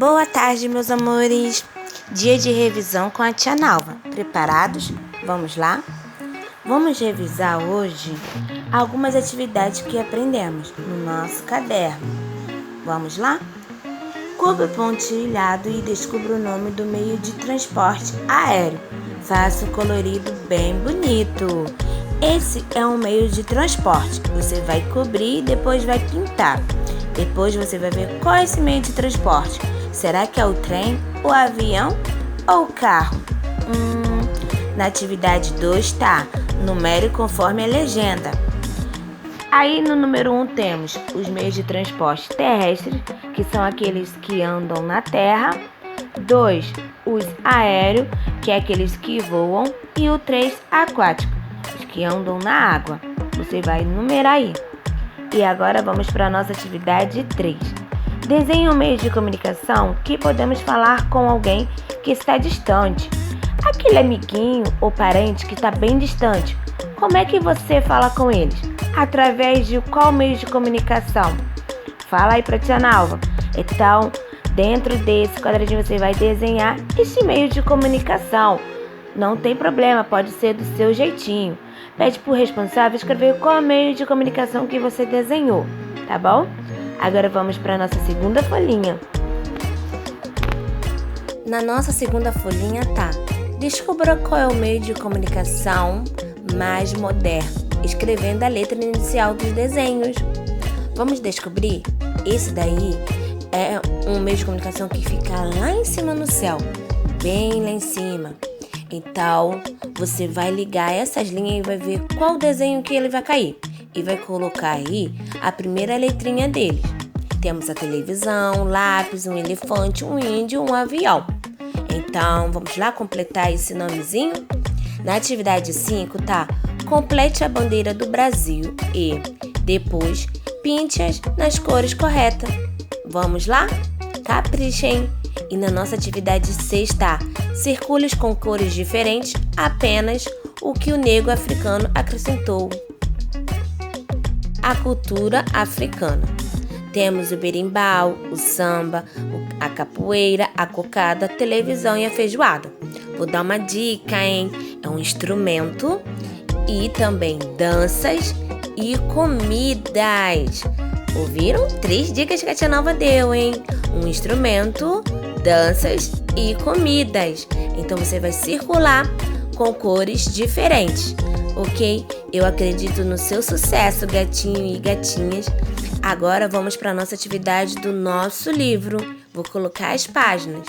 Boa tarde, meus amores! Dia de revisão com a tia Nalva. Preparados? Vamos lá? Vamos revisar hoje algumas atividades que aprendemos no nosso caderno. Vamos lá? Cubra o pontilhado e descubra o nome do meio de transporte aéreo. Faça um colorido bem bonito. Esse é um meio de transporte. Você vai cobrir e depois vai pintar. Depois você vai ver qual é esse meio de transporte. Será que é o trem, o avião ou o carro? Na atividade 2 tá, numere conforme a legenda. Aí no número 1 temos os meios de transporte terrestres, que são aqueles que andam na terra. 2, os aéreos, que é aqueles que voam. E o 3, aquático, os que andam na água. Você vai numerar aí. E agora vamos para a nossa atividade 3. Desenhe um meio de comunicação que podemos falar com alguém que está distante. Aquele amiguinho ou parente que está bem distante. Como é que você fala com eles? Através de qual meio de comunicação? Fala aí para a tia Nalva. Então, dentro desse quadradinho você vai desenhar esse meio de comunicação. Não tem problema, pode ser do seu jeitinho. Pede para o responsável escrever qual meio de comunicação que você desenhou, tá bom? Agora vamos para a nossa segunda folhinha. Na nossa segunda folhinha tá: descubra qual é o meio de comunicação mais moderno, escrevendo a letra inicial dos desenhos. Vamos descobrir? Esse daí é um meio de comunicação que fica lá em cima no céu, bem lá em cima. Então, você vai ligar essas linhas e vai ver qual desenho que ele vai cair. E vai colocar aí a primeira letrinha deles. Temos a televisão, lápis, um elefante, um índio, um avião. Então, vamos lá completar esse nomezinho? Na atividade 5 tá: complete a bandeira do Brasil e depois pinte-as nas cores corretas. Vamos lá? Caprichem! E na nossa atividade 6 tá: circule com cores diferentes apenas o que o negro africano acrescentou. A cultura africana. Temos o berimbau, o samba, a capoeira, a cocada, a televisão e a feijoada. Vou dar uma dica, hein? É um instrumento e também danças e comidas. Ouviram? 3 dicas que a tia Nalva deu, hein? Um instrumento, danças e comidas. Então você vai circular com cores diferentes, ok? Eu acredito no seu sucesso, gatinho e gatinhas. Agora vamos para a nossa atividade do nosso livro. Vou colocar as páginas.